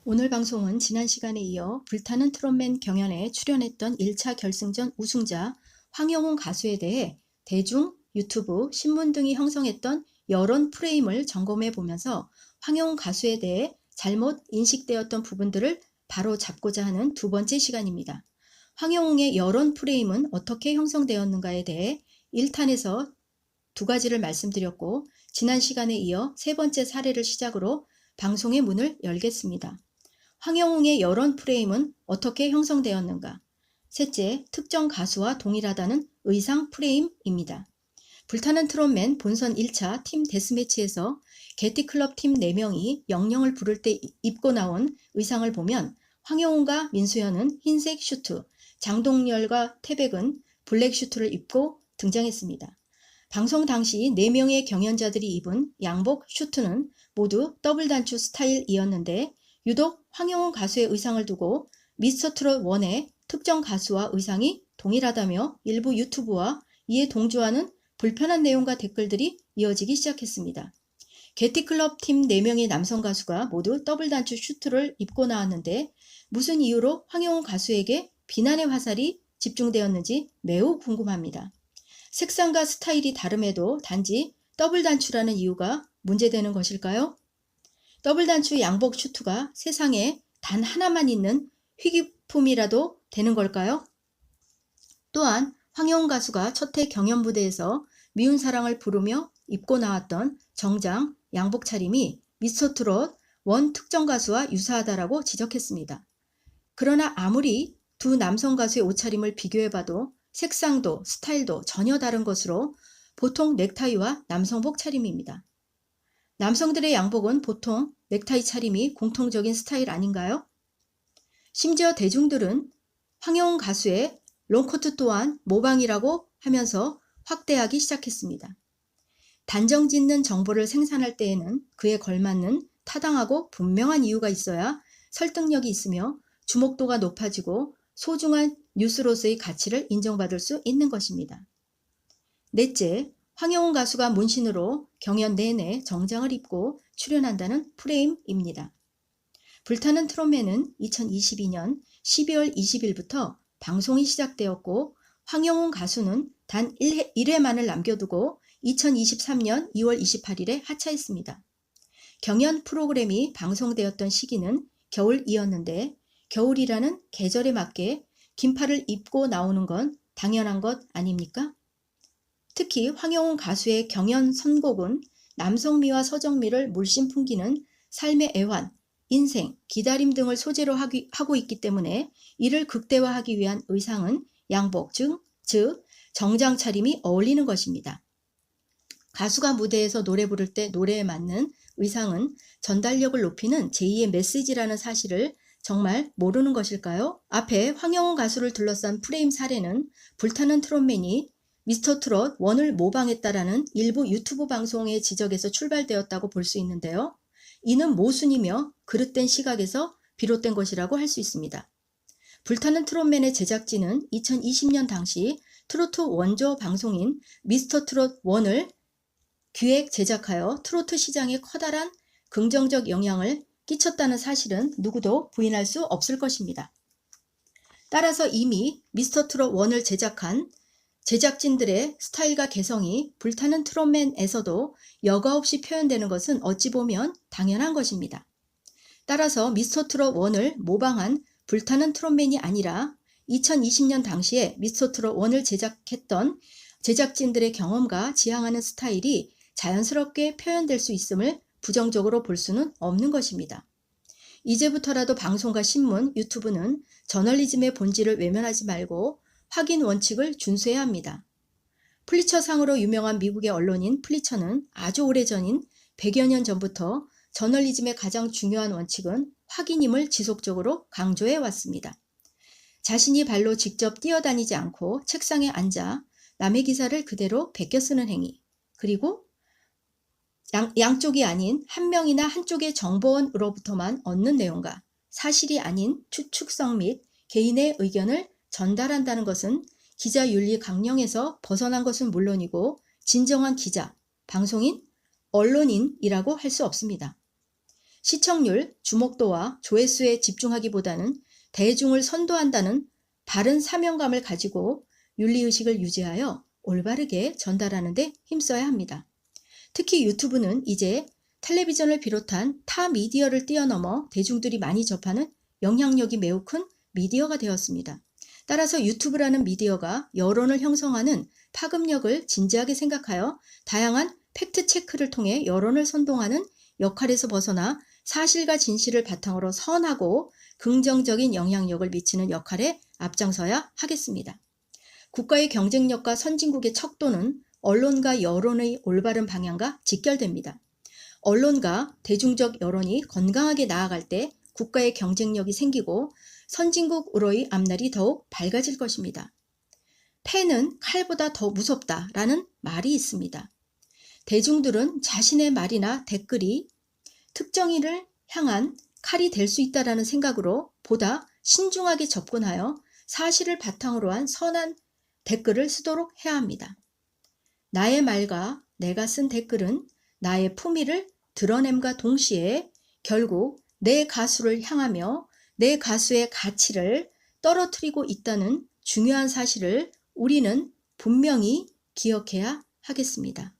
오늘 방송은 지난 시간에 이어 불타는 트롯맨 경연에 출연했던 1차 결승전 우승자 황영웅 가수에 대해 대중, 유튜브, 신문 등이 형성했던 여론 프레임을 점검해 보면서 황영웅 가수에 대해 잘못 인식되었던 부분들을 바로 잡고자 하는 두 번째 시간입니다. 황영웅의 여론 프레임은 어떻게 형성되었는가에 대해 1탄에서 두 가지를 말씀드렸고, 지난 시간에 이어 세 번째 사례를 시작으로 방송의 문을 열겠습니다. 황영웅의 여론 프레임은 어떻게 형성되었는가? 셋째, 특정 가수와 동일하다는 의상 프레임입니다. 불타는 트롯맨 본선 1차 팀 데스매치에서 게티클럽 팀 4명이 영영을 부를 때 입고 나온 의상을 보면 황영웅과 민수현은 흰색 슈트, 장동열과 태백은 블랙 슈트를 입고 등장했습니다. 방송 당시 4명의 경연자들이 입은 양복 슈트는 모두 더블 단추 스타일이었는데 유독 황영웅 가수의 의상을 두고 미스터트롯 1의 특정 가수와 의상이 동일하다며 일부 유튜브와 이에 동조하는 불편한 내용과 댓글들이 이어지기 시작했습니다. 게티클럽 팀 4명의 남성 가수가 모두 더블 단추 슈트를 입고 나왔는데 무슨 이유로 황영웅 가수에게 비난의 화살이 집중되었는지 매우 궁금합니다. 색상과 스타일이 다름에도 단지 더블 단추라는 이유가 문제되는 것일까요? 더블 단추 양복 슈트가 세상에 단 하나만 있는 희귀품이라도 되는 걸까요? 또한 황영웅 가수가 첫해 경연 무대에서 미운 사랑을 부르며 입고 나왔던 정장 양복 차림이 미스터트롯 1 특정 가수와 유사하다라고 지적했습니다. 그러나 아무리 두 남성 가수의 옷차림을 비교해봐도 색상도 스타일도 전혀 다른 것으로 보통 넥타이와 남성복 차림입니다. 남성들의 양복은 보통 넥타이 차림이 공통적인 스타일 아닌가요? 심지어 대중들은 황영웅 가수의 롱코트 또한 모방이라고 하면서 확대하기 시작했습니다. 단정짓는 정보를 생산할 때에는 그에 걸맞는 타당하고 분명한 이유가 있어야 설득력이 있으며 주목도가 높아지고 소중한 뉴스로서의 가치를 인정받을 수 있는 것입니다. 넷째, 황영웅 가수가 문신으로 경연 내내 정장을 입고 출연한다는 프레임입니다. 불타는 트롯맨은 2022년 12월 20일부터 방송이 시작되었고 황영웅 가수는 단 1회만을 남겨두고 2023년 2월 28일에 하차했습니다. 경연 프로그램이 방송되었던 시기는 겨울이었는데 겨울이라는 계절에 맞게 긴팔을 입고 나오는 건 당연한 것 아닙니까? 특히 황영웅 가수의 경연 선곡은 남성미와 서정미를 물씬 풍기는 삶의 애환, 인생, 기다림 등을 소재로 하고 있기 때문에 이를 극대화하기 위한 의상은 양복, 즉 정장 차림이 어울리는 것입니다. 가수가 무대에서 노래 부를 때 노래에 맞는 의상은 전달력을 높이는 제2의 메시지라는 사실을 정말 모르는 것일까요? 앞에 황영웅 가수를 둘러싼 프레임 사례는 불타는 트롯맨이 미스터트롯 1을 모방했다라는 일부 유튜브 방송의 지적에서 출발되었다고 볼 수 있는데요. 이는 모순이며 그릇된 시각에서 비롯된 것이라고 할 수 있습니다. 불타는 트롯맨의 제작진은 2020년 당시 트로트 원조 방송인 미스터트롯 1을 기획 제작하여 트로트 시장에 커다란 긍정적 영향을 끼쳤다는 사실은 누구도 부인할 수 없을 것입니다. 따라서 이미 미스터트롯 1을 제작한 제작진들의 스타일과 개성이 불타는 트롯맨에서도 여과 없이 표현되는 것은 어찌 보면 당연한 것입니다. 따라서 미스터트롯 1을 모방한 불타는 트롯맨이 아니라 2020년 당시에 미스터트롯 1을 제작했던 제작진들의 경험과 지향하는 스타일이 자연스럽게 표현될 수 있음을 부정적으로 볼 수는 없는 것입니다. 이제부터라도 방송과 신문, 유튜브는 저널리즘의 본질을 외면하지 말고 확인 원칙을 준수해야 합니다. 플리처상으로 유명한 미국의 언론인 플리처는 아주 오래전인 100여 년 전부터 저널리즘의 가장 중요한 원칙은 확인임을 지속적으로 강조해 왔습니다. 자신이 발로 직접 뛰어다니지 않고 책상에 앉아 남의 기사를 그대로 베껴 쓰는 행위, 그리고 양쪽이 아닌 한 명이나 한쪽의 정보원으로부터만 얻는 내용과 사실이 아닌 추측성 및 개인의 의견을 전달한다는 것은 기자 윤리 강령에서 벗어난 것은 물론이고 진정한 기자, 방송인, 언론인이라고 할 수 없습니다. 시청률, 주목도와 조회수에 집중하기보다는 대중을 선도한다는 바른 사명감을 가지고 윤리의식을 유지하여 올바르게 전달하는 데 힘써야 합니다. 특히 유튜브는 이제 텔레비전을 비롯한 타 미디어를 뛰어넘어 대중들이 많이 접하는 영향력이 매우 큰 미디어가 되었습니다. 따라서 유튜브라는 미디어가 여론을 형성하는 파급력을 진지하게 생각하여 다양한 팩트 체크를 통해 여론을 선동하는 역할에서 벗어나 사실과 진실을 바탕으로 선하고 긍정적인 영향력을 미치는 역할에 앞장서야 하겠습니다. 국가의 경쟁력과 선진국의 척도는 언론과 여론의 올바른 방향과 직결됩니다. 언론과 대중적 여론이 건강하게 나아갈 때 국가의 경쟁력이 생기고 선진국으로의 앞날이 더욱 밝아질 것입니다. 패는 칼보다 더 무섭다라는 말이 있습니다. 대중들은 자신의 말이나 댓글이 특정인을 향한 칼이 될 수 있다라는 생각으로 보다 신중하게 접근하여 사실을 바탕으로 한 선한 댓글을 쓰도록 해야 합니다. 나의 말과 내가 쓴 댓글은 나의 품위를 드러냄과 동시에 결국 내 가수를 향하며 내 가수의 가치를 떨어뜨리고 있다는 중요한 사실을 우리는 분명히 기억해야 하겠습니다.